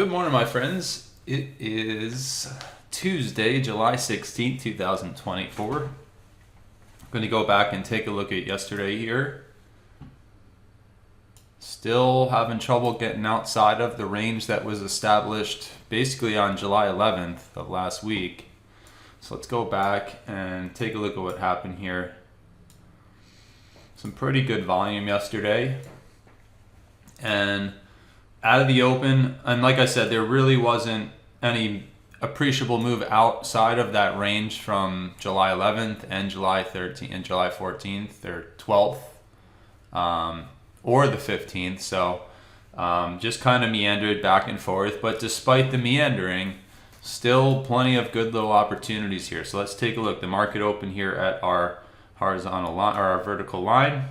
Good morning, my friends. It is Tuesday, July 16th, 2024. I'm going to go back and take a look at yesterday here. Still having trouble getting outside of the range that was established basically on July 11th of last week. So let's go back and take a look at what happened here. Some pretty good volume yesterday. And out of the open, and like I said, there really wasn't any appreciable move outside of that range from July 11th and July 13th and July 14th or 12th or the 15th. So just kind of meandered back and forth. But despite the meandering, still plenty of good little opportunities here. So let's take a look. The market opened here at our horizontal line or our vertical line.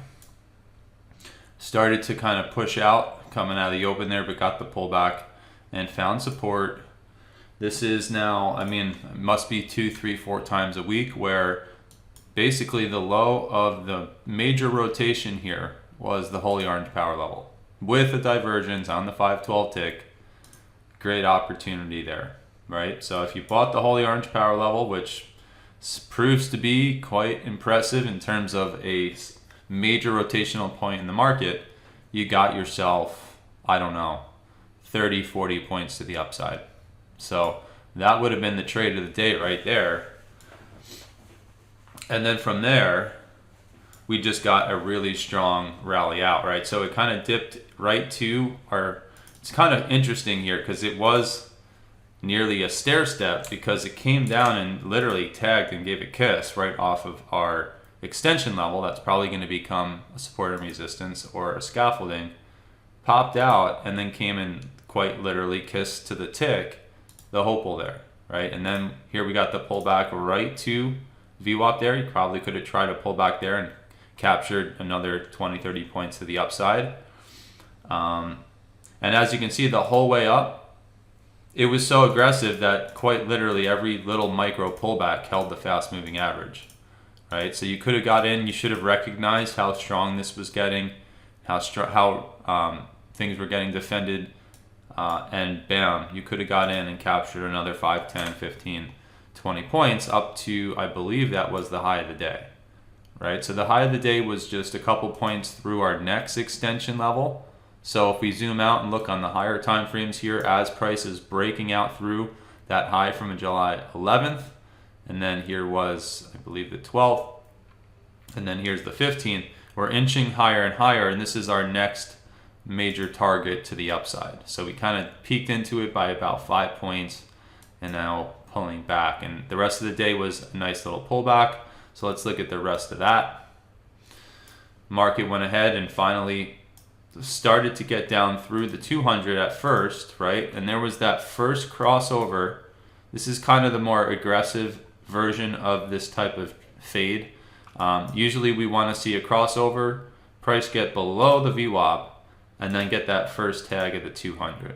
Started to kind of push out coming out of the open there, but got the pullback and found support. This is now, it must be 2, 3, 4 times a week where basically the low of the major rotation here was the holy orange power level with a divergence on the 512 tick. Great opportunity there, right? So if you bought the holy orange power level, which proves to be quite impressive in terms of a major rotational point in the market, you got yourself, 30, 40 points to the upside. So that would have been the trade of the day right there. And then from there, we just got a really strong rally out, right? So it kind of dipped right to it's kind of interesting here because it was nearly a stair step because it came down and literally tagged and gave a kiss right off of our extension level. That's probably going to become a support and resistance or a scaffolding. Popped out and then came and quite literally kissed to the tick the hopeful there, right? And then here we got the pullback right to VWAP there. You probably could have tried to pull back there and captured another 20, 30 points to the upside. And as you can see, the whole way up, it was so aggressive that quite literally every little micro pullback held the fast moving average, right? So you could have got in, you should have recognized how strong this was getting, how things were getting defended, and bam, you could have got in and captured another 5, 10, 15, 20 points up to, I believe that was the high of the day, right? So the high of the day was just a couple points through our next extension level. So if we zoom out and look on the higher time frames here, as price is breaking out through that high from July 11th, and then here was, I believe, the 12th, and then here's the 15th, we're inching higher and higher, and this is our next major target to the upside. So we kind of peaked into it by about 5 points and now pulling back, and the rest of the day was a nice little pullback. So let's look at the rest of that. Market went ahead and finally started to get down through the 200 at first, right? And there was that first crossover. This is kind of the more aggressive version of this type of fade. Usually we want to see a crossover, price get below the VWAP, and then get that first tag at the 200.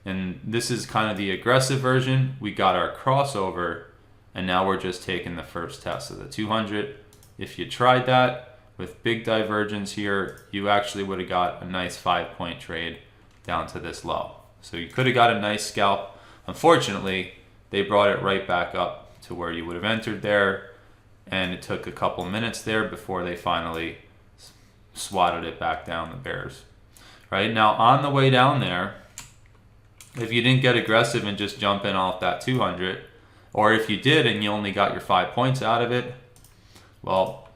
And this is kind of the aggressive version. We got our crossover, and now we're just taking the first test of the 200. If you tried that with big divergence here, you actually would have got a nice 5-point trade down to this low. So you could have got a nice scalp. Unfortunately, they brought it right back up to where you would have entered there, and it took a couple minutes there before they finally swatted it back down, the bears. Right now, on the way down there, if you didn't get aggressive and just jump in off that 200, or if you did and you only got your 5 points out of it, well,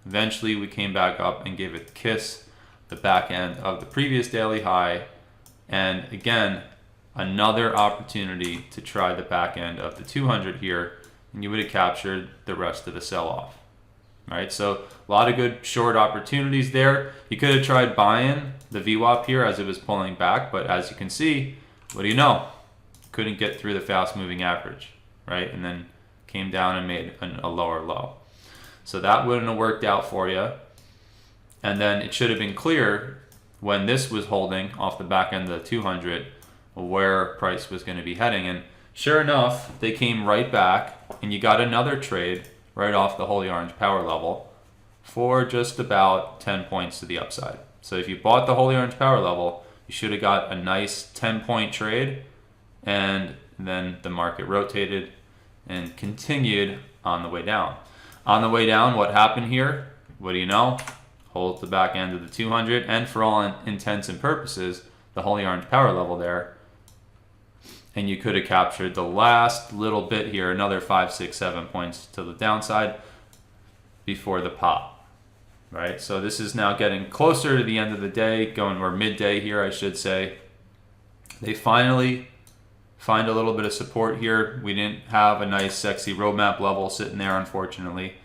eventually we came back up and gave it a kiss, the back end of the previous daily high, and again, another opportunity to try the back end of the 200 here, and you would have captured the rest of the sell-off. Right, so a lot of good short opportunities there. You could have tried buying the VWAP here as it was pulling back, but as you can see, what do you know? Couldn't get through the fast moving average, right? And then came down and made a lower low. So that wouldn't have worked out for you. And then it should have been clear when this was holding off the back end of the 200 where price was going to be heading. And sure enough, they came right back and you got another trade right off the holy orange power level for just about 10 points to the upside. So if you bought the holy orange power level, You should have got a nice 10-point trade, and then the market rotated and continued on the way down. On the way down, what happened here? What do you know? Holds the back end of the 200, and for all intents and purposes, the holy orange power level there. And you could have captured the last little bit here, another 5, 6, 7 points to the downside before the pop, right? So this is now getting closer to the end of the day, or midday here, I should say. They finally find a little bit of support here. We didn't have a nice, sexy roadmap level sitting there, unfortunately,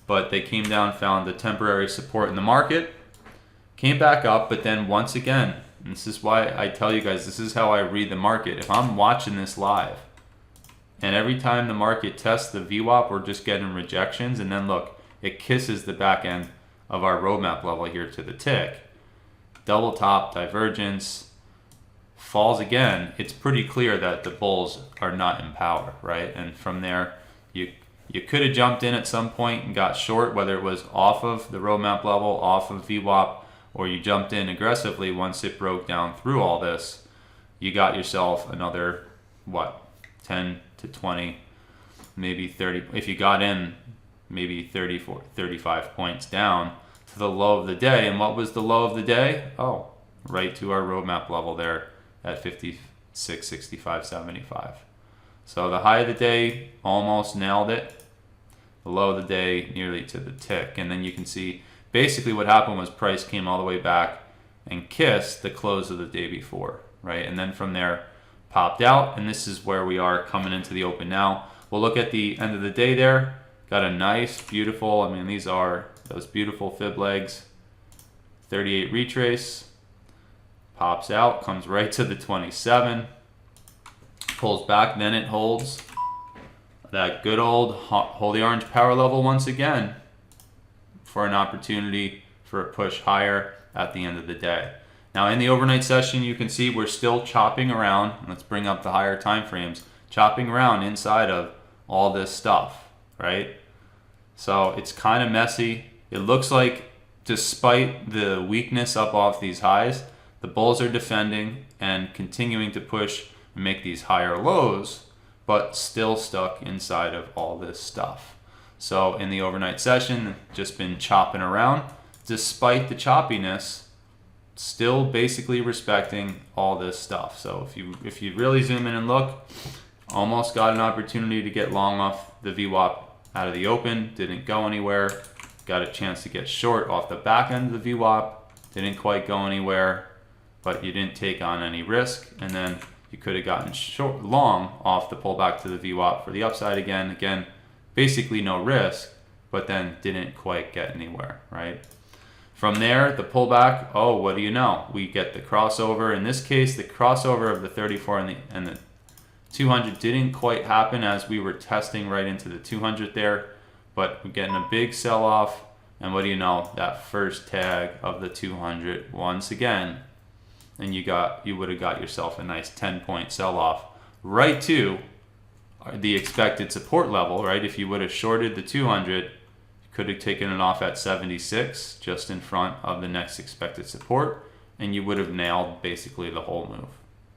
but they came down, found the temporary support in the market, came back up, but then once again, and this is why I tell you guys, this is how I read the market. If I'm watching this live, and every time the market tests the VWAP, we're just getting rejections, and then look, it kisses the back end of our roadmap level here to the tick. Double top, divergence, falls again. It's pretty clear that the bulls are not in power, right? And from there, you could have jumped in at some point and got short, whether it was off of the roadmap level, off of VWAP, or you jumped in aggressively once it broke down through all this. You got yourself another, 10 to 20, maybe 30. If you got in, maybe 34, 35 points down to the low of the day. And what was the low of the day? Oh, right to our roadmap level there at 56, 65, 75. So the high of the day almost nailed it. The low of the day nearly to the tick. And then you can see basically what happened was price came all the way back and kissed the close of the day before, right? And then from there popped out, and this is where we are coming into the open now. We'll look at the end of the day there. Got a nice, beautiful, I mean, these are those beautiful fib legs. 38 retrace, pops out, comes right to the 27, pulls back, then it holds that good old holy orange power level once again for an opportunity for a push higher at the end of the day. Now in the overnight session, you can see we're still chopping around. Let's bring up the higher time frames, chopping around inside of all this stuff, right? So it's kind of messy. It looks like despite the weakness up off these highs, the bulls are defending and continuing to push and make these higher lows, but still stuck inside of all this stuff. So in the overnight session, just been chopping around. Despite the choppiness, still basically respecting all this stuff. So if you really zoom in and look, almost got an opportunity to get long off the VWAP out of the open, didn't go anywhere. Got a chance to get short off the back end of the VWAP, didn't quite go anywhere, but you didn't take on any risk. And then you could have gotten long off the pullback to the VWAP for the upside again, basically no risk, but then didn't quite get anywhere, right? From there, the pullback, oh, what do you know? We get the crossover. In this case, the crossover of the 34 and the 200 didn't quite happen as we were testing right into the 200 there, but we're getting a big sell-off. And what do you know? That first tag of the 200 once again, and you would have got yourself a nice 10-point sell-off right to the expected support level, right? If you would have shorted the 200, you could have taken it off at 76, just in front of the next expected support, and you would have nailed basically the whole move.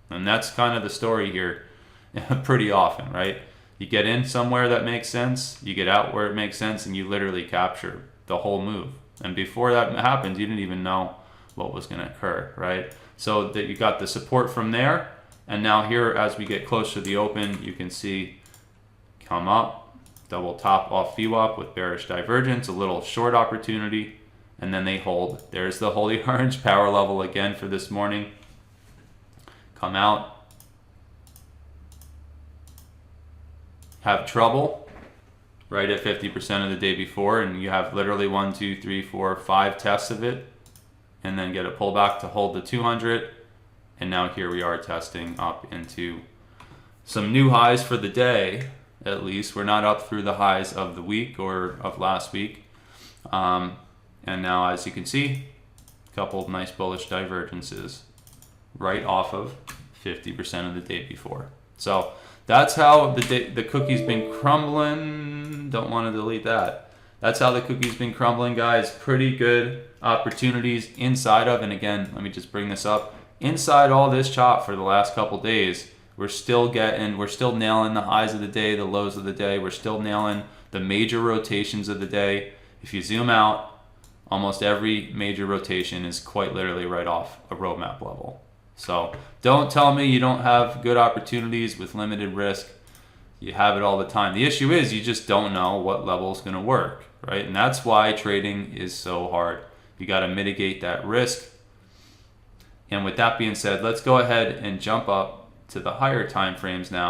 And that's kind of the story here pretty often, right? You get in somewhere that makes sense, you get out where it makes sense, and you literally capture the whole move. And before that happened, you didn't even know what was going to occur, right? So that you got the support from there. And now here, as we get closer to the open, you can see come up, double top off VWAP with bearish divergence, a little short opportunity, and then they hold. There's the holy orange power level again for this morning. Come out, have trouble right at 50% of the day before, and you have literally 1, 2, 3, 4, 5 tests of it, and then get a pullback to hold the 200. And now here we are testing up into some new highs for the day. At least we're not up through the highs of the week or of last week. And now, as you can see, a couple of nice bullish divergences right off of 50% of the day before. So that's how the cookie's been crumbling. Don't want to delete that. That's how the cookie's been crumbling, guys. Pretty good opportunities inside of, and again, let me just bring this up, inside all this chop for the last couple days, we're still nailing the highs of the day, the lows of the day. We're still nailing the major rotations of the day. If you zoom out, almost every major rotation is quite literally right off a roadmap level. So don't tell me you don't have good opportunities with limited risk. You have it all the time. The issue is you just don't know what level is going to work, right? And that's why trading is so hard. You got to mitigate that risk. And with that being said, let's go ahead and jump up to the higher time frames now.